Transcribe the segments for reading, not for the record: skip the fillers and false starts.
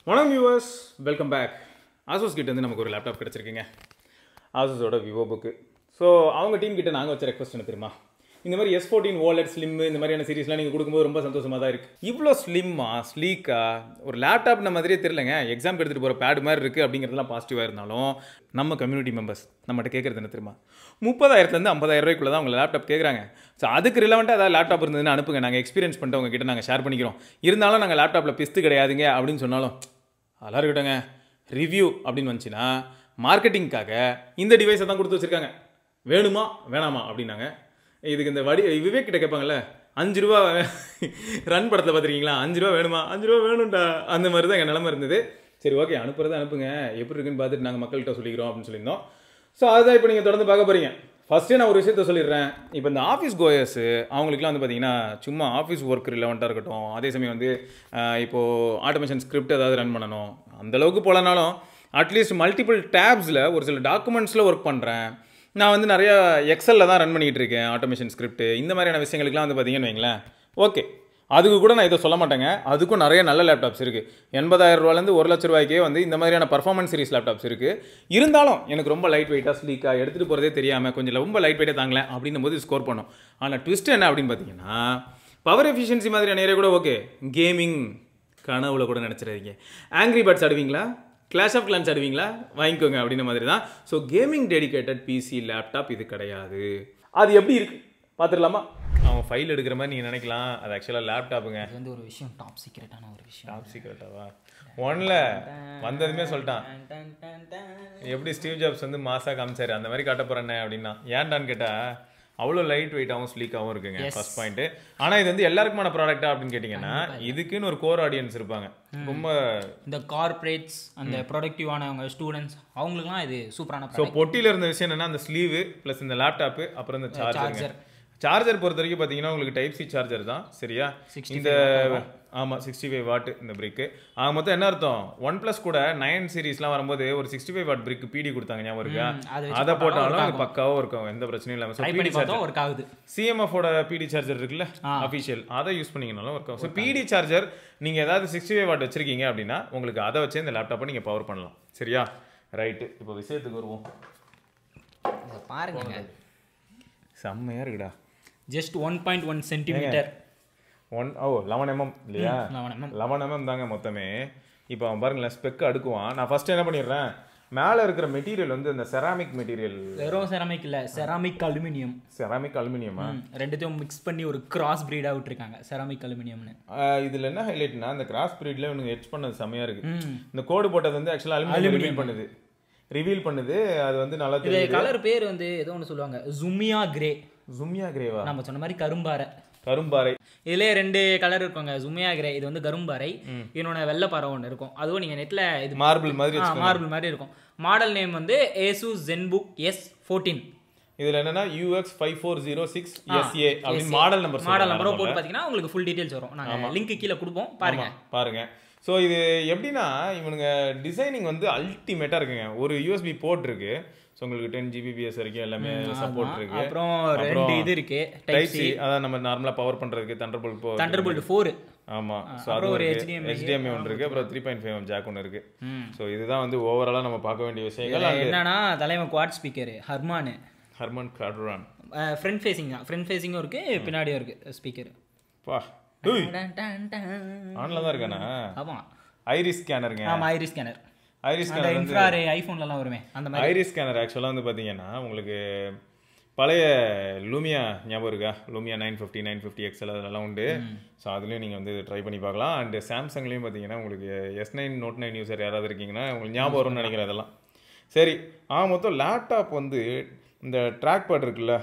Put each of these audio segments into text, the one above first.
வணக்கம் viewers, welcome back. Asus கிட்ட வந்து நமக்கு ஒரு லேப்டாப் கிடச்சிருக்குங்க. ஆசூஸோட விவோ புக்கு. ஸோ அவங்க டீம் கிட்ட நாங்கள் வச்ச ரெக்வஸ்ட் என்ன தெரியுமா, இந்த மாதிரி S14 OLED ஸ்லிம் இந்த மாதிரியான சீரிஸ்லாம் நீங்கள் கொடுக்கும்போது ரொம்ப சந்தோஷமாக தான் இருக்குது. இவ்வளோ ஸ்லிம்மாக ஸ்லீக்காக ஒரு லேப்டாப் நம்ம மாதிரியே தெரியலங்க. எக்ஸாம் எடுத்துகிட்டு போகிற பேட் மாதிரி இருக்குது அப்படிங்கிறதுலாம் பாசிட்டிவாக இருந்தாலும் நம்ம கம்யூனிட்டி மெம்பர்ஸ் நம்மகிட்ட கேட்குறது என்ன தெரியுமா, 30,000 50,000 ரூபாய்க்குள்ள தான் உங்கள் லேப்டாப் கேட்குறாங்க. ஸோ அதுக்கு ரிலவெண்ட்டாக ஏதாவது லேப்டாப் இருந்ததுன்னு அனுப்புங்க, நாங்கள் எக்ஸ்பீரியன்ஸ் பண்ணிட்டு உங்ககிட்ட நாங்கள் ஷேர் பண்ணிக்கிறோம். இருந்தாலும் நாங்கள் லேப்டாப்பில் பிஸ்து கிடையாதுங்க அப்படின்னு சொன்னாலும் அதெல்லாம் இருக்கட்டங்க. ரிவ்யூ அப்படின்னு வந்துச்சுன்னா மார்க்கெட்டிங்காக இந்த டிவைஸை தான் கொடுத்து வச்சுருக்காங்க. வேணுமா வேணாமா அப்படின்னாங்க. இதுக்கு இந்த விவேக் கிட்ட கேட்பாங்கல்ல, 5 ரூபா ரன் படத்தில் பார்த்துருக்கீங்களா, 5 ரூபா வேணுமா, 5 ரூபா வேணும்டா, அந்த மாதிரி தான் எங்கள் நிலமை இருந்தது. சரி ஓகே, அனுப்புறதை அனுப்புங்க, எப்படி இருக்குன்னு பார்த்துட்டு நாங்கள் மக்கள்கிட்ட சொல்லிக்கிறோம் அப்படின்னு சொல்லியிருந்தோம். ஸோ அதுதான் இப்போ நீங்கள் தொடர்ந்து பார்க்க போகிறீங்க. ஃபஸ்ட்டே நான் ஒரு விஷயத்த சொல்லிடுறேன். இப்போ இந்த ஆஃபீஸ் கோயர்ஸு அவங்களுக்குலாம் வந்து பார்த்தீங்கன்னா சும்மா ஆஃபீஸ் ஒர்க் ரிலவெண்ட்டாக இருக்கட்டும், அதே சமயம் வந்து இப்போது ஆட்டோமேஷன் ஸ்கிரிப்ட் ஏதாவது ரன் பண்ணணும், அந்தளவுக்கு போலனாலும் அட்லீஸ்ட் மல்டிபிள் டேப்ஸில் ஒரு சில டாக்குமெண்ட்ஸில் ஒர்க் பண்ணுறேன், நான் வந்து நிறையா எக்ஸலில் தான் ரன் பண்ணிகிட்டு இருக்கேன் ஆட்டோமேஷன் ஸ்கிரிப்ட், இந்த மாதிரியான விஷயங்களுக்குலாம் வந்து பார்த்தீங்கன்னு வைங்களேன், ஓகே அதுக்கு கூட நான் இதை சொல்ல மாட்டேங்க. அதுக்கும் நிறைய நல்ல லேப்டாப்ஸ் இருக்குது. 80,000 ரூபாயிலேருந்து 1,00,000 ரூபாய்க்கே வந்து இந்த மாதிரியான பர்ஃபார்மன்ஸ் சீரிஸ் லேப்டாப்ஸ் இருக்குது. இருந்தாலும் எனக்கு ரொம்ப லைட் வெயிட்டாக ஸ்லீக்காக எடுத்துகிட்டு போகிறதே தெரியாமல் கொஞ்சம் ரொம்ப லைட் வெயிட்டாக தாங்கலை அப்படின்னும் போது ஸ்கோர் பண்ணோம். ஆனால் ட்விஸ்ட் என்ன அப்படின்னு பார்த்தீங்கன்னா, பவர் எஃபிஷியன்சி மாதிரியான ஏரியா கூட ஓகே, கேமிங் கனவுல கூட நினச்சிடாதீங்க. ஆங்க்ரி பேர்ட்ஸ் ஆடுவீங்களா, கிளாஷ் ஆஃப் கிளான்ஸ் ஆடுவீங்களா, வாங்கிக்கோங்க அப்படின்ற மாதிரி தான். So gaming dedicated PC laptop இது கிடையாது. அது எப்படி இருக்குது பார்த்துடலாமா? அவன் ஃபைல் எடுக்கிற மாதிரி நீங்கள் நினைக்கலாம், அது ஆக்சுவலாக லேப்டாப்புங்க. அது வந்து ஒரு விஷயம், டாப் சீக்ரெட்டான ஒரு விஷயம். டாப் சீக்ரெட்டாவா? ஒன்ல வந்ததுமே சொல்லிட்டான், எப்படி ஸ்டீவ் ஜாப்ஸ் வந்து மாசாக காமிச்சாரு அந்த மாதிரி காட்ட போகிறேன்னு அப்படின்னா. ஏன்டான்னு கேட்டால் அவ்வளோ லைட் வெயிட்டாகவும் ஸ்லீக்காகவும் இருக்குங்க, ஃபர்ஸ்ட் பாயிண்ட்டு. ஆனால் இது வந்து எல்லாருக்குமான ப்ராடக்ட்டா அப்படின்னு கேட்டிங்கன்னா, இதுக்குன்னு ஒரு கோர் ஆடியன்ஸ் இருப்பாங்க. ரொம்ப இந்த கார்பரேட்ஸ், அந்த ப்ரொடக்டிவானவங்க, ஸ்டூடெண்ட்ஸ், அவங்களுக்குலாம் இது சூப்பரான. ஸோ பொட்டியில் இருந்த விஷயம் என்னன்னா, அந்த ஸ்லீவு ப்ளஸ் இந்த லேப்டாப்பு அப்புறம் இந்த சார்ஜர். சார்ஜர் பொறுத்த வரைக்கும் பார்த்தீங்கன்னா உங்களுக்கு டைப் சி சார்ஜர் தான், சரியா? இந்த ஆமாம் 65 வாட் இந்த பிரிக்கு. மொத்தம் என்ன அர்த்தம், OnePlus கூட 9 சீரீஸ்லாம் வரும்போது ஒரு 65 வாட் பிரிக் பிடி கொடுத்தாங்க, ஞாபகம் இருக்கா? அதை போட்டாலும் அது பக்காவும் இருக்கும், எந்த பிரச்சனையும் இல்லாமல். சிஎம்எஃபோட பிடி சார்ஜர் இருக்குல்ல அஃபிஷியல், அதை யூஸ் பண்ணிங்கனாலும் ஒர்க் ஆகும். ஸோ பிடி சார்ஜர் நீங்கள் ஏதாவது 65 வாட் வச்சிருக்கீங்க அப்படின்னா உங்களுக்கு அதை வச்சு இந்த லேப்டாப்பை நீங்கள் பவர் பண்ணலாம், சரியா? ரைட்டு, இப்போ விஷயத்துக்கு வருவோம். பாருங்க, செம்மையாக இருக்குடா. ஜஸ்ட் 1.1 சென்டிமீட்டர் 11 mm இல்லையா? 11 mm தாங்க மொத்தமே. இப்போ அவன் பாருங்களேன், ஸ்பெக் அடுக்குவான். நான் ஃபர்ஸ்ட் என்ன பண்ணிடுறேன், மேலே இருக்கிற மெட்டீரியல் வந்து இந்த செராமிக் மெட்டீரியல். வெறும் செராமிக் இல்லை, செராமிக் அலுமினியம். செராமிக் அலுமினியமா? ரெண்டுத்தையும் மிக்ஸ் பண்ணி ஒரு கிராஸ் பிரீடாக விட்டுருக்காங்க, செராமிக் அலுமினியம்னு. இதில் என்ன ஹைலைட்னா, இந்த கிராஸ் பிரீடில் இவனுங்க எட்ச் பண்ணது செம்மையாக இருக்குது. இந்த கோடு போட்டது வந்து ஆக்சுவலாக அலுமினியம் ரிவீல் பண்ணுது. அது வந்து நல்லா தெரியுது. கலர் பேர் வந்து ஏதோ ஒன்று சொல்லுவாங்க, ஜுமியா கிரே. ஜுமியா கிரேவா? நம்ம சொன்ன மாதிரி கரும்பாறை. இதுல 2 கலர் இருக்குங்க, ஜுமியா கிரே, இது வந்து கரும்பாறை. இன்னொன்று வெள்ளைப்பாறை ஒன்று இருக்கும், அதுவும் நீங்கள் நெட்டில் இது மார்பிள் மாதிரி இருக்கும். மாடல் நேம் வந்து Asus ZenBook S14. இதுல என்னன்னா UX5406SA அப்படின்னு மாடல் நம்பர் போட்டு பார்த்தீங்கன்னா உங்களுக்கு ஃபுல் டீடைல்ஸ் வரும். நாங்கள் லிங்க் கீழே கொடுப்போம், பாருங்க. ஸோ இது எப்படின்னா, இவனுங்க டிசைனிங் வந்து அல்டிமேட்டாக இருக்குங்க. ஒரு USB போர்ட் இருக்கு, ஸோ உங்களுக்கு 10 Gbps வரைக்கும் எல்லாமே சப்போர்ட் இருக்கு. அப்புறம் 2 இது இருக்கு, டைப் சி, அதான் நம்ம நார்மலாக பவர் பண்ணுறதுக்கு Thunderbolt 4. ஆமாம், ஸோ அது ஒரு HDMI ஒன்று இருக்கு, அப்புறம் 3.5mm ஜாக் ஒன்று இருக்கு. ஸோ இதுதான் வந்து ஓவராலாக நம்ம பார்க்க வேண்டிய விஷயங்கள். என்னன்னா, தலைமை குவாட் ஸ்பீக்கர் ஹர்மான் கார்டுரான். ஃப்ரண்ட் ஃபேசிங்கும் இருக்கு, பின்னாடியும் இருக்கு ஸ்பீக்கர். ஆன்ல தான் இருக்கானா? ஆமா, ஐரிஸ் ஸ்கேனருங்க. ஆமா, ஐரிஸ் ஸ்கேனர் இன்ஃப்ராரெட் ஐபோன்லலாம் வருமே அந்த மாதிரி. ஐரிஸ் ஸ்கேனர் ஆக்சுவலாக வந்து பார்த்தீங்கன்னா உங்களுக்கு பழைய லூமியா ஞாபகம் இருக்கா? லூமியா 950 950 XL அதெல்லாம் உண்டு. ஸோ அதுலேயும் நீங்கள் வந்து ட்ரை பண்ணி பார்க்கலாம். அண்ட் சாம்சங்லேயும் பார்த்தீங்கன்னா உங்களுக்கு S9 Note 9 யூசர் யாராவது இருக்கீங்கன்னா உங்களுக்கு ஞாபகம் வரும்னு நினைக்கிறேன் அதெல்லாம். சரி, மொத்தம் லேப்டாப் வந்து இந்த ட்ராக் பேட் இருக்குல்ல,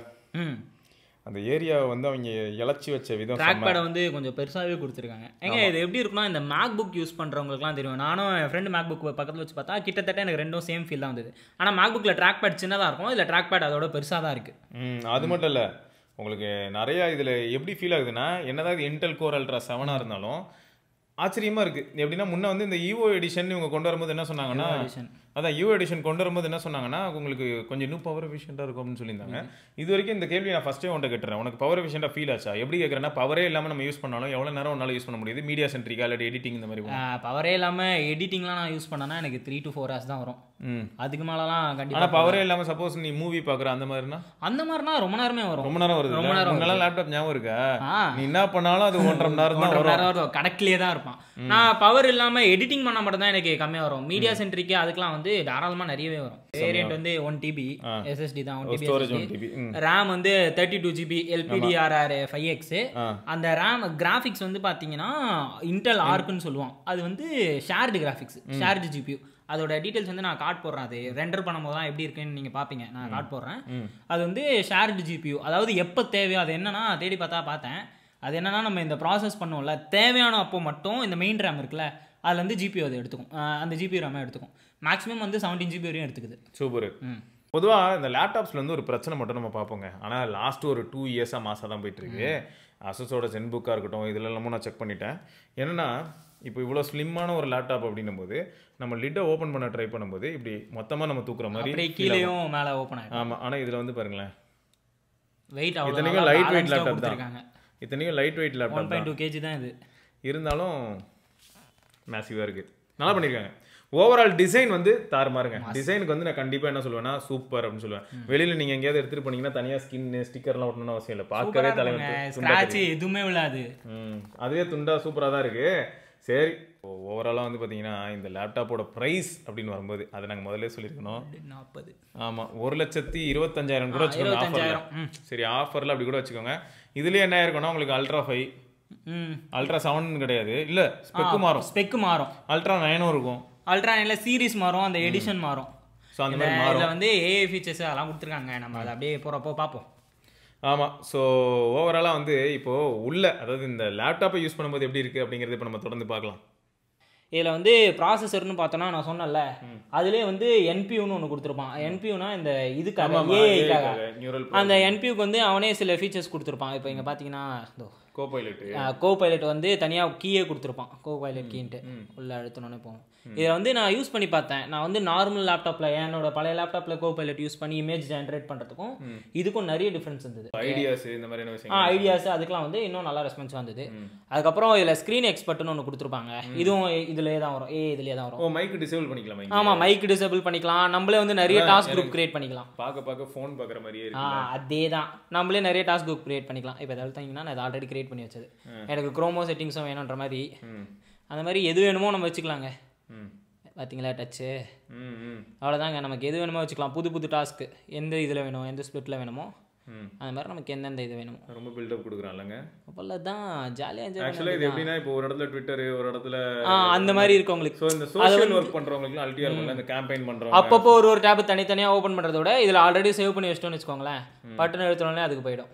அந்த ஏரியாவை வந்து அவங்க இழைச்சி வச்ச விதம், ட்ராக் பேடை வந்து கொஞ்சம் பெருசாகவே கொடுத்துருக்காங்க. இது எப்படி இருக்குன்னா, இந்த மேக்புக் யூஸ் பண்ணுறவங்களுக்குலாம் தெரியும். நானும் என் ஃப்ரெண்டு மேக்புக் பக்கத்தில் வச்சு பார்த்தா கிட்டத்தட்ட எனக்கு ரெண்டும் சேம் ஃபீல் தான் வந்தது. ஆனால் மேக்புக்கில் ட்ராக் பேட் சின்னதாக இருக்கும், இதில் ட்ராக் பேட் அதோட பெருசாக தான் இருக்குது. அது மட்டும் இல்லை, உங்களுக்கு நிறையா இதில் எப்படி ஃபீல் ஆகுதுன்னா, என்னதான் இன்டெல் கோர் அல்ட்ரா 7 இருந்தாலும் ஆச்சரியமாக இருக்குது. எப்படின்னா, முன்னே வந்து இந்த ஈவோ எடிஷன் இவங்க கொண்டு வரும்போது என்ன சொன்னாங்கன்னா, அதான் யூ எடிஷன் கொண்டு வரும்போது என்ன சொன்னாங்கன்னா உங்களுக்கு கொஞ்சம் இன்னும் பவர் எஃபிஷியண்டாக இருக்கும் அப்படின்னு சொல்லியிருந்தாங்க. இது வரைக்கும் இந்த கேள்வி நான் ஃபஸ்ட்டே உன்ட்ட கேட்டுறேன், உனக்கு பவர் எஃபிஷியண்டாக ஃபீல் ஆச்சா? எப்படி கேட்குறேன்னா பவரே இல்லாமல் நம்ம யூஸ் பண்ணாலும் எவ்வளோ நேரம் உன்னால யூஸ் பண்ண முடியுது? மீடியா சென்ட்ரிக்கா இல்லாட்டி எடிட்டிங் இந்த மாதிரி? பவரே இல்லாமல் எடிட்டிங்லாம் நான் யூஸ் பண்ணேன்னா எனக்கு 3 to 4 hours தான் வரும். அதுக்கு மேலலாம் கண்டிப்பாக. ஆனால் பவரே இல்லாமல் சப்போஸ் நீ மூவி பார்க்குற அந்த மாதிரினா ரொம்ப நேரமே வரும். ரொம்ப நேரம் வருது. ரொம்ப நேரம் உங்களால் லேப்டாப் ஞாபகம் இருக்கா? நீ என்ன பண்ணாலும் அது 1.5 மணி நேரம் தான் வரும். கணக்கிலே தான் இருப்பான். நான் பவர் இல்லாமல் எடிட்டிங் பண்ண மட்டும் தான் எனக்கு கம்மியாக வரும். மீடியா சென்ட்ரிக்கு அதுக்கெலாம் வந்து தாராளமாக நிறையவே வரும். வேரியன்ட் வந்து 1 TB SSD தான். 1 TB ரேம் வந்து 32 GB LPDDR 5X. அந்த ரேம் கிராஃபிக்ஸ் வந்து பார்த்தீங்கன்னா இன்டெல் ஆர்க்குன்னு சொல்லுவோம். அது வந்து ஷேர்டு கிராஃபிக்ஸ், ஷேர்டு GPU. அதோட டீட்டெயில்ஸ் வந்து நான் கார்ட் போடுறேன். அது ரெண்டர் பண்ணும்போது தான் எப்படி இருக்குன்னு நீங்கள் பார்ப்பீங்க. நான் கார்ட் போடுறேன். அது வந்து ஷேர்டு GPU. அதாவது எப்போ தேவையோ அது என்னன்னா தேடி பார்த்தேன். அது என்னன்னா நம்ம இந்த ப்ராசஸ் பண்ணுவோம்ல, தேவையான அப்போ மட்டும் இந்த மெயின் ரேம் இருக்குல்ல அதில் வந்து GPU அது எடுத்துக்கும். அந்த GPU ரேமே எடுத்துக்கும். மேக்ஸிமம் வந்து 17 GB வரையும் எடுத்துக்குது. சூப்பர். பொதுவாக இந்த லேப்டாப்ஸில் வந்து ஒரு பிரச்சனை மட்டும் நம்ம பார்ப்போங்க. ஆனால் லாஸ்ட் ஒரு 2 இயர்ஸாக மாதம் தான் போயிட்டுருக்கு. அசஸோட ZenBook இருக்கட்டும், இதில் எல்லாமும் நான் செக் பண்ணிட்டேன். என்னென்னா இப்போ இவ்வளோ ஸ்லிம்மான ஒரு லேப்டாப் அப்படின்னும் போது நம்ம லிட்டை ஓப்பன் பண்ண ட்ரை பண்ணும்போது இப்படி மொத்தமாக நம்ம தூக்குற மாதிரி கீழேயும் மேலே ஓப்பன் ஆகும். ஆமாம். ஆனால் இதில் வந்து பாருங்களேன், வெயிட் இத்தனைக்கும் லைட் வெயிட் லேப்டாப் தான். இத்தனைக்கும் லைட் வெயிட் லேப்டாப் 1.2 kg தான் இது. இருந்தாலும் மேசிவாக இருக்குது. நல்லா பண்ணியிருக்காங்க. ஓவரால் டிசைன் வந்து தாறுமாறுங்க. டிசைனுக்கு வந்து நான் கண்டிப்பாக என்ன சொல்லுவேன்னா சூப்பர் அப்படின்னு சொல்லுவேன். வெளியில் நீங்கள் எங்கேயாவது எடுத்துகிட்டு போனீங்கன்னா தனியாக ஸ்கின் ஸ்டிக்கர்லாம் ஒட்டணும்னு அவசியம் இல்லை. பார்க்கவே தலைவர் எதுவுமே விழாது. அதுவே துண்டா சூப்பராக தான் இருக்குது. சரி, ஓவராலாக வந்து பார்த்தீங்கன்னா இந்த லேப்டாப்போட ப்ரைஸ் அப்படின்னு வரும்போது அதை நாங்கள் முதல்ல சொல்லியிருக்கணும். 40. ஆமாம், 1,25,000 கூட வச்சுக்கோங்க ஆஃபரில். சரி, ஆஃபரில் அப்படி கூட வச்சுக்கோங்க. இதுலேயே என்ன இருக்குன்னா உங்களுக்கு Ultra 5, Ultra 7 கிடையாது, இல்லை ஸ்பெக்கு மாறும். Ultra 9 இருக்கும். Ultra 9ல சீரிஸ் மாறும், அந்த எடிஷன் மாறும். ஸோ அந்த மாதிரி இதில் வந்து AI ஃபீச்சர்ஸ் அதெல்லாம் கொடுத்துருக்காங்க. நம்ம அதை அப்படியே போகிறப்போ பார்ப்போம். ஆமாம். ஸோ ஓவராலாக வந்து இப்போது உள்ள அதாவது இந்த லேப்டாப்பை யூஸ் பண்ணும்போது எப்படி இருக்குது அப்படிங்கிறது இப்போ நம்ம தொடர்ந்து பார்க்கலாம். இதில் வந்து ப்ராசஸர்னு பார்த்தோன்னா நான் சொன்னேன்ல, அதுலேயே வந்து NPUன்னு ஒன்று கொடுத்துருப்பான். NPUனா இந்த இதுக்காக ஏஐக்காக. அந்த NPUக்கு வந்து அவனே சில ஃபீச்சர்ஸ் கொடுத்துருப்பான். இப்போ இங்கே பார்த்தீங்கன்னா கோபைலட் வந்து தனியாக கீயே கொடுத்துருப்பான். கோபைலட் கீன்ட்டு உள்ள அழுத்தணுன்னே போகும். இதை வந்து நான் யூஸ் பண்ணி பார்த்தேன். நான் வந்து நார்மல் லேப்டாப்பில் என்னோட பழைய லேப்டாப்பில் கோபைலட் யூஸ் பண்ணி இமேஜ் ஜென்ரேட் பண்ணுறதுக்கும் இதுக்கும் நிறைய டிஃப்ரென்ஸ் இருந்தது. ஐடியாஸ் அதுக்கெலாம் வந்து இன்னும் நல்லா ரெஸ்பான்ஸ் வந்தது. அதுக்கப்புறம் இதில் ஸ்க்ரீன் எக்ஸ்பர்ட்னு ஒன்று கொடுத்துருப்பாங்க. இதுவும் இதிலே தான் வரும். இதுலேயே தான் வரும். மைக் டிசேபிள் பண்ணிக்கலாம். ஆமாம், மைக் டிசேபிள் பண்ணிக்கலாம். நம்மளே வந்து நிறைய டாஸ்க் குரூப் கிரியேட் பண்ணிக்கலாம். பார்க்க ஃபோன் பார்க்குற மாதிரியே அதே தான். நம்மளே நிறைய டாஸ்க் குரூப் கிரியேட் பண்ணிக்கலாம். இப்போ எதாவது தங்கிங்கன்னா நான் ஆல்ரெடி கிரியேட் பண்ணி வச்சது. எனக்கு குரோமோ செட்டிங்ஸும் வேணுன்ற மாதிரி அந்த மாதிரி எது வேணுமோ நம்ம வச்சுக்கலாங்க. பார்த்தீங்களா டச்சு? அவ்வளோதாங்க. நமக்கு எது வேணுமோ வச்சுக்கலாம். புது டாஸ்க்கு எந்த இதில் வேணும், எந்த ஸ்பிளிட்டில் வேணுமோ அந்த மாதிரி நமக்கு எந்தெந்த இது வேணுமோ. ரொம்ப பில்டப் கொடுக்குறான்லங்க. அப்போல்லாம் தான் ஜாலியாக என்ஜாய். ஆக்சுவலாக இது எப்படின்னா இப்போ ஒரு இடத்துல ட்விட்டர், ஒரு இடத்துல அந்த மாதிரி இருக்கவங்களுக்கு, ஸோ இந்த சோஷியல் ஒர்க் பண்ணுறவங்களுக்கு அல்ட்டியாக இருக்கும்ல, இந்த கேம்பெயின் பண்ணுறவங்க அப்பப்போ ஒரு டேப் தனித்தனியாக ஓப்பன் பண்ணுறத விட இதில் ஆல்ரெடி சேவ் பண்ணி வச்சிட்டோன்னு வச்சுக்கோங்களேன், பட்டுன்னு எடுத்தோடனே அதுக்கு போயிடும்.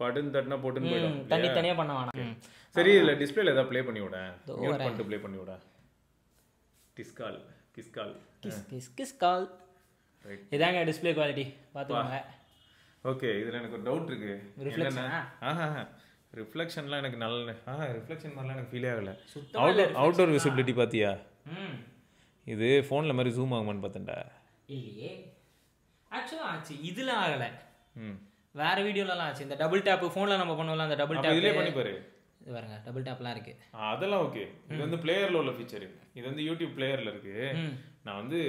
பட்டன் தட்டினா போட்டுன்னு போயிடும். தனித்தனியாக பண்ண வேணாம். சரி, இதில் டிஸ்பிளேல ஏதாவது ப்ளே பண்ணி விட, மியூட் பண்ணிட்டு ப்ளே பண்ணி விட. கிஸ்கால் இதாங்க டிஸ்பிளே குவாலிட்டி பார்த்துக்கோங்க. ஓகே, இதில் எனக்கு ஒரு டவுட் இருக்கு. ரிஃப்ளெக்ஷன்லாம் எனக்கு நல்ல ரிஃப்ளெக்ஷன் மாதிரிலாம் எனக்கு ஃபீலே ஆகலை. அவுட்டோர் விசிபிலிட்டி பார்த்தியா? இது ஃபோனில் மாதிரி ஜூம் ஆகுமான்னு பார்த்தேன்டா. இல்லையே, ஆக்சுவலாக ஆச்சு. இதில் ஆகலை, வேற வீடியோலலாம் ஆச்சு. இந்த டபுள் டேப் ஃபோனில் நம்ம பண்ணுவோம்ல, அந்த டபுள் டேப் இதிலே பண்ணி பாரு. இது பாருங்க, டபுள் டேப்லாம் இருக்கு. அதெல்லாம் ஓகே. இது வந்து பிளேயர்ல உள்ள ஃபீச்சர். இது வந்து யூடியூப் பிளேயர்ல இருக்கு. நான் வந்து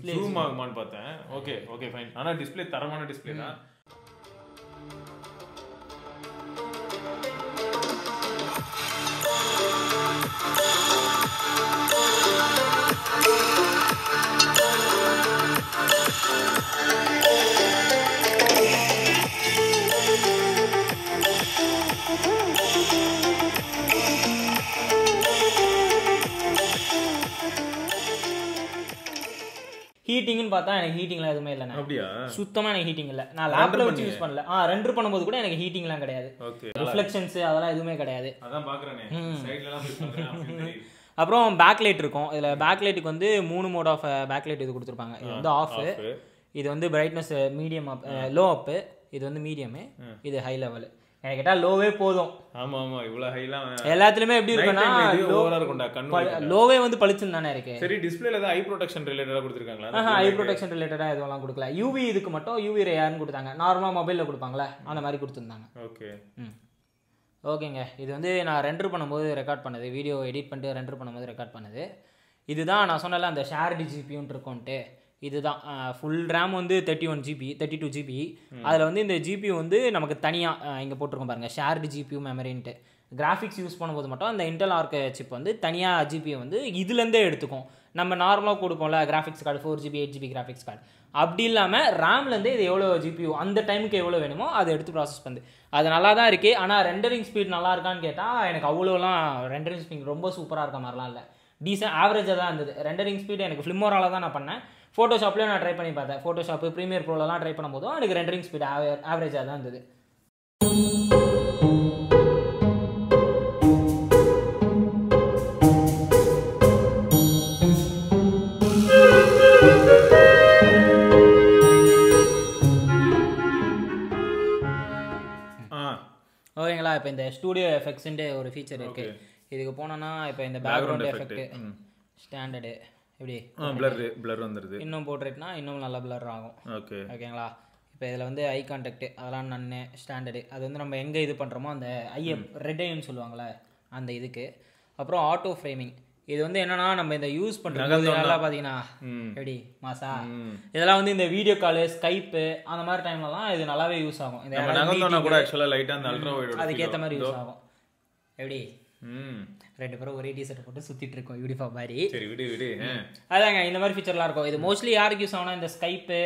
ஜூம் ஆகுமான்னு பார்த்தேன். Okay fine. ஆனால் டிஸ்பிளே தரமான டிஸ்பிளே தான். ஹீட்டிங்னு பார்த்தா எனக்கு ஹீட்டிங்லாம் எதுவுமே இல்லைண்ணா. அப்படியா? சுத்தமாக எனக்கு ஹீட்டிங் இல்லை. நான் லேப்டாப் வச்சு யூஸ் பண்ணல. ரெண்டர் பண்ணும்போது கூட எனக்கு ஹீட்டிங்லாம் கிடையாது. ரிஃப்ளெக்ஷன்ஸ் அதெல்லாம் எதுவுமே கிடையாது. அதான் பார்க்குறேனே, சைடுலலாம் பார்க்குறேன். அப்புறம் பேக்லைட் இருக்கும். இதில் பேக்லைட்டுக்கு வந்து 3 மோட் ஆஃப் பேக்லைட் இது கொடுத்துருப்பாங்க. இது வந்து ஆஃப், இது வந்து பிரைட்னஸ் மீடியம் அப், லோ அப்பு, இது வந்து மீடியமு, இது ஹை லெவலு. எனக்கு கேட்டால் லோவே போதும். ஆமா ஆமா இவ்வளவு ஹைலாம் எல்லாத்துலயுமே எப்படி இருக்குன்னா ஓவரா இருக்கும்டா கண்ணு லோவே வந்து பளிச்சுன்னு தானே இருக்கு. சரி டிஸ்பிளேல தான் ஐ ப்ரொடெக்ஷன் ரிலேட்டடா கொடுத்திருக்காங்களா? ஐ ப்ரொடெக்ஷன் ரிலேட்டடா எதுவும் கொடுக்கல. யூவி இதுக்கு மட்டும் யூவி ரேர்னு கொடுத்தாங்க. நார்மலா மொபைல்ல கொடுப்பாங்களே அந்த மாதிரி கொடுத்துருந்தாங்க. ஓகே ஓகேங்க. இது வந்து நான் ரெண்டர் பண்ணும்போது ரெக்கார்ட் பண்ணது, வீடியோ எடிட் பண்ணிட்டு ரெண்டர் பண்ணும்போது ரெக்கார்ட் பண்ணது. இதுதான் நான் சொன்னல அந்த ஷேர்டு ஜிபியூன்னு இருக்கும்ன்ட்டு. இதுதான் ஃபுல் ரேம் வந்து 32 ஜிபி. அதில் வந்து இந்த ஜிபியூ வந்து நமக்கு தனியாக இங்கே போட்டிருக்கோம் பாருங்கள், ஷேர்டு ஜிபியூ மெமரின்ட்டு. கிராஃபிக்ஸ் யூஸ் பண்ணும்போது மட்டும் அந்த இன்டெல் ஆர்க் சிப் வந்து தனியாக ஜிபியை வந்து இதுலேருந்தே எடுத்துக்கும். நம்ம நார்மலாக கொடுப்போம்ல graphics card 4GB 8GB graphics card, அப்படி இல்லாமல் ரேம்லேருந்து இது எவ்வளோ ஜிபியூ அந்த டைமுக்கு எவ்வளோ வேணுமோ அதை எடுத்து ப்ராசஸ் பண்ணுது. அது நல்லா தான் இருக்குது. ஆனால் ரெண்டரிங் ஸ்பீட் நல்லா இருக்கான்னு கேட்டால் எனக்கு அவ்வளோலாம் ரெண்டரிங் ஸ்பீட் ரொம்ப சூப்பராக இருக்க மாதிரிலாம் இல்லை. டீசென்ட் ஆவரேஜாக தான் இருந்தது. ரெண்டரிங் ஸ்பீட் எனக்கு ஃபிலிமோரால தான் நான் பண்ணேன். ஃபோட்டோஷாப்லேயும் நான் ட்ரை பண்ணி பார்த்தேன். ஃபோட்டோஷாப்பு ப்ரீமியர் ப்ரோலலாம் ட்ரை பண்ணும்போதும் எனக்கு ரெண்டரிங் ஸ்பீட் ஆவரேஜாக தான் இருந்தது. ஓகேங்களா? இப்போ இந்த ஸ்டூடியோ எஃபெக்ட்ஸ்ன்ட்டு ஒரு ஃபீச்சர் இருக்குது. இதுக்கு போனோன்னா இப்போ இந்த பேக்ரவுண்ட் எஃபெக்ட் ஸ்டாண்டர்டு எப்படி பிளர் வந்துடுது. இன்னும் போர்ட்ரேட்னா இன்னும் நல்லா பிளர் ஆகும். ஓகேங்களா? இப்போ இதில் வந்து ஐ கான்டாக்ட் அதெல்லாம் நன்னு ஸ்டாண்டர்டு. அது வந்து நம்ம எங்கே இது பண்ணுறோமோ அந்த ரெட் ஐன்னு சொல்லுவாங்களே அந்த இதுக்கு. அப்புறம் ஆட்டோ ஃப்ரேமிங். இது வந்து என்னன்னா நம்ம இந்த யூஸ் பண்ணுறது நல்லா பார்த்தீங்கன்னா எப்படி மாசா இதெல்லாம் வந்து இந்த வீடியோ காலு ஸ்கைப்பு அந்த மாதிரி டைம்லலாம் இது நல்லாவே யூஸ் ஆகும். அதுக்கேற்ற மாதிரி யூஸ் ஆகும். எப்படி 2 பேரும் ஒரே டிஷர்ட் போட்டு சுத்திட்டு இருக்கோம் யூனிஃபார்ம் மாதிரி. சரி விடு விடு. அதாங்க இந்த மாதிரி ஃபீச்சர்லாம் இருக்கும். இது மோஸ்ட்லி யாருக்கு யூஸ் ஆகும்னா இந்த ஸ்கைப்பு,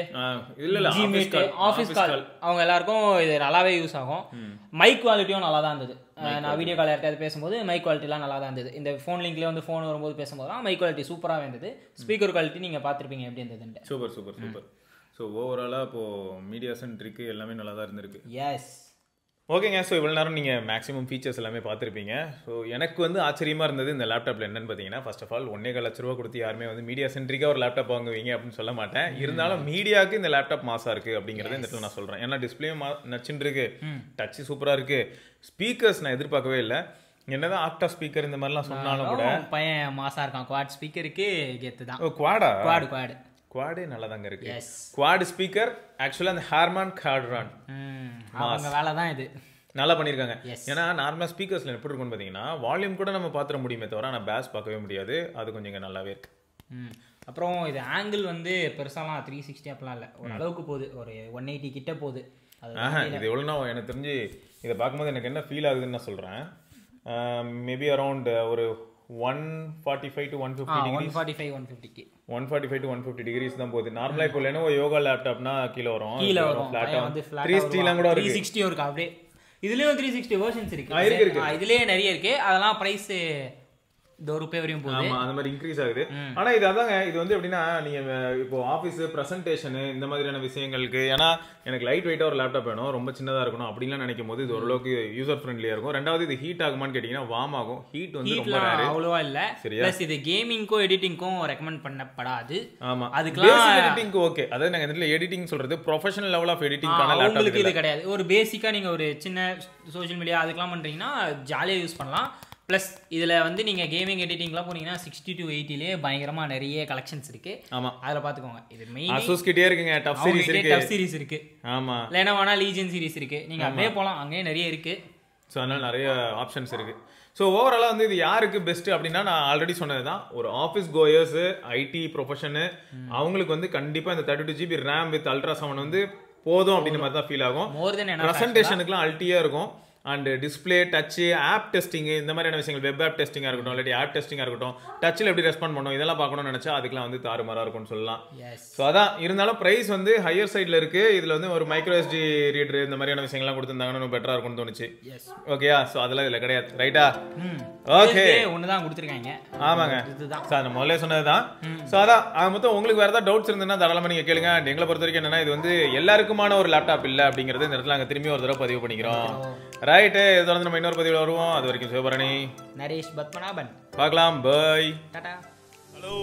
ஜிமீட், ஆஃபீஸ் கால் அவங்க எல்லாருக்கும் இது நல்லாவே யூஸ் ஆகும். மைக் குவாலிட்டியும் நல்லா தான் இருந்தது. நான் வீடியோ கால் யார்ட்டாவது பேசும்போது மைக் குவாலிட்டிலாம் நல்லா தான் இருந்தது. இந்த ஃபோன் லிங்க்லேயே வந்து ஃபோன் வரும்போது பேசும்போது மைக் குவாலிட்டி சூப்பராக இருந்தது. ஸ்பீக்கர் குவாலிட்டி நீங்கள் பார்த்துருப்பீங்க எப்படி இருந்ததுன்ட்டு. Super super super. ஸோ ஓவராலாக இப்போது மீடியா சென்ட்ரிக்கு எல்லாமே நல்லா தான் இருந்திருக்கு. எஸ் ஓகேங்க. ஸோ இவ்வளோ நேரம் நீங்கள் மேக்ஸிமம் ஃபீச்சர்ஸ் எல்லாமே பார்த்துருப்பீங்க. ஸோ எனக்கு வந்து ஆச்சரியமாக இருந்தது இந்த லேப்டாப்பில் என்னென்னு பார்த்தீங்கன்னா, ஃபர்ஸ்ட் ஆஃப் ஆல் 1.25 லட்ச ரூபா கொடுத்து யாருமே வந்து மீடியா சென்ட்ரிக்காக ஒரு லேப்டாப் வாங்குவீங்க அப்படின்னு சொல்ல மாட்டேன். இருந்தாலும் மீடியாவுக்கு இந்த லேப்டாப் மாசாக இருக்குது அப்படிங்கிறத இந்த இடத்துல நான் சொல்கிறேன். ஏன்னா டிஸ்பிளேயும் நச்சுன்னு இருக்கு, டச்சு சூப்பராக இருக்குது, ஸ்பீக்கர்ஸ் நான் எதிர்பார்க்கவே இல்லை. என்னதான் ஆக்டா ஸ்பீக்கர் இந்த மாதிரிலாம் சொன்னாலும் கூட பையன் மாசா இருக்கான். குவாட் ஸ்பீக்கருக்கு கெத்து தான். குவாடா? குவாடு நல்லா தாங்க இருக்கு. குவாட் ஸ்பீக்கர் ஆக்சுவலாக அந்த ஹார்மான் கார்ட்ரான் அவங்க வேலை தான் இது நல்லா பண்ணியிருக்காங்க. ஏன்னா நார்மலாக ஸ்பீக்கர்ஸில் எப்படி இருக்குன்னு பார்த்தீங்கன்னா வால்யூம் கூட நம்ம பார்த்துட முடியுமே தவிர ஆனால் பேஸ் பார்க்கவே முடியாது. அது கொஞ்சம் இங்கே நல்லாவே இருக்கு. அப்புறம் இது ஆங்கிள் வந்து பெருசாலாம் 360 அப்படிலாம் இல்லை, ஒரு அளவுக்கு போகுது, ஒரு 180 கிட்ட போகுது. இது எவ்வளோனா எனக்கு தெரிஞ்சு இதை பார்க்கும்போது எனக்கு என்ன ஃபீல் ஆகுதுன்னு நான் சொல்கிறேன். மேபி அரௌண்ட் ஒரு 145 to 150 டிகிரிஸ் தான் போகுது. நார்மலாக இப்போ Lenovo யோகா லேப்டாப்னா கீழே வரும், ஃப்ளாட்டாக வந்து 360 கூட இருக்கு. 360 இருக்கு அப்படியே. இதுலயும் 360 வெர்ஷன்ஸ் இருக்கு. இதுலயே நிறைய இருக்கு. அதெல்லாம் பிரைஸ் ₹1 வரையும் போகுது. ஆமா அந்த மாதிரி இன்க்ரீஸ் ஆகுது. ஆனா இது அதாங்க, இது வந்து எப்படின்னா நீங்க இப்போ ஆஃபீஸ் பிரசன்டேஷன் இந்த மாதிரியான விஷயங்களுக்கு, ஏன்னா எனக்கு லைட் வெயிட்டா ஒரு லேப்டாப் வேணும், ரொம்ப சின்னதா இருக்கணும் அப்படின்லாம் நினைக்கும் போது இது ஓரளவுக்கு யூசர் ஃப்ரெண்ட்லியா இருக்கும். ரெண்டாவது இது ஹீட் ஆகுமான்னு கேட்டீங்கன்னா வார்ம் ஆகும். ஹீட் வந்து ரொம்ப அவ்வளவா இல்ல. பிளஸ் இது கேமிங்க்கும் எடிட்டிங்க்கும் ரெக்கமெண்ட் பண்ணப்படாது. ஆமா அதுக்கெல்லாம் எடிட்டிங்க்கு ஓகே. அதாவது நாங்க இதுல எடிட்டிங் சொல்றது ப்ரொஃபஷனல் லெவல் ஆஃப் எடிட்டிங்கான லேப்டாப் இது கிடையாது. ஒரு பேசிக்கா நீங்க ஒரு சின்ன சோஷியல் மீடியா அதுக்கெல்லாம் பண்றீங்கன்னா ஜாலியா யூஸ் பண்ணலாம். ப்ளஸ் இதில் வந்து நீங்கள் கேமிங் எடிட்டிங்லாம் போனீங்கன்னா 60 to 80 பயங்கரமாக நிறைய கலெக்ஷன்ஸ் இருக்கு. ஆமாம் அதில் பார்த்துக்கோங்க. இது மெயின் Asus கிட்டே இருக்குங்க, டஃப் சீரிஸ் இருக்கு. ஆமாம் Lenovo லீஜன் சீரிஸ் இருக்கு. நீங்கள் அப்படியே போகலாம், அங்கேயே நிறைய இருக்கு. ஸோ அதனால நிறைய ஆப்ஷன்ஸ் இருக்கு. ஸோ ஓவராலாக வந்து இது யாருக்கு பெஸ்ட் அப்படின்னா, நான் ஆல்ரெடி சொன்னது தான், ஒரு ஆஃபீஸ் கோயர்ஸு ஐடி ப்ரொஃபஷனு அவங்களுக்கு வந்து கண்டிப்பாக இந்த 32GB ரேம் வித் அல்ட்ராசவுண்ட் வந்து போதும் அப்படின்ற மாதிரி தான் ஃபீல் ஆகும். ப்ரெசன்டேஷனுக்குலாம் அல்ட்டியாக இருக்கும். And display, touch, app testing இந்த மாதிரியான விஷயங்கள், வெப் ஆப் டெஸ்டிங்காக இருக்கட்டும், இல்லாட்டி ஆப் டெஸ்டிங்காக இருக்கட்டும், டச்சில் எப்படி ரெஸ்பாண்ட் பண்ணணும் இதெல்லாம் பார்க்கணும்னு நினச்சா அதுக்கெல்லாம் வந்து தாறுமாறாக இருக்கும்னு சொல்லலாம். ஸோ அதான் இருந்தாலும் ப்ரைஸ் வந்து ஹையர் சைடில் இருக்குது. இதில் வந்து ஒரு மைக்ரோ எஸ்டி ரீடர் இந்த மாதிரியான விஷயங்கள்லாம் கொடுத்துருந்தாங்கன்னு பெட்டராக இருக்கும்னு தோணுச்சு. ஓகேயா? ஸோ அதெல்லாம் இதில் கிடையாது. ரைட்டா? ஓகே ஒன்று தான் கொடுத்துருக்காங்க. ஆமாங்க சார், நான் முதல்ல சொன்னது தான். ஸோ அதான் அது மொத்தம் உங்களுக்கு வேறு ஏதாவது டவுட்ஸ் இருந்ததுன்னா தாராளமாக நீங்கள் கேளுங்க. அண்ட் எங்களை பொறுத்த வரைக்கும் என்னன்னா, இது வந்து எல்லாருக்குமான ஒரு லேப்டாப் இல்லை அப்படிங்கிறது இந்த இடத்துல நாங்கள் திரும்பி ஒரு தடவை பதிவு பண்ணிக்கிறோம். ரைட்டு, தொடர்ந்து நம்ம இன்னொரு பதிவில் வருவோம். அது வரைக்கும் சிவபரணி, நரேஷ், பத்மநாபன், பார்க்கலாம். பை. டாடா. ஹலோ.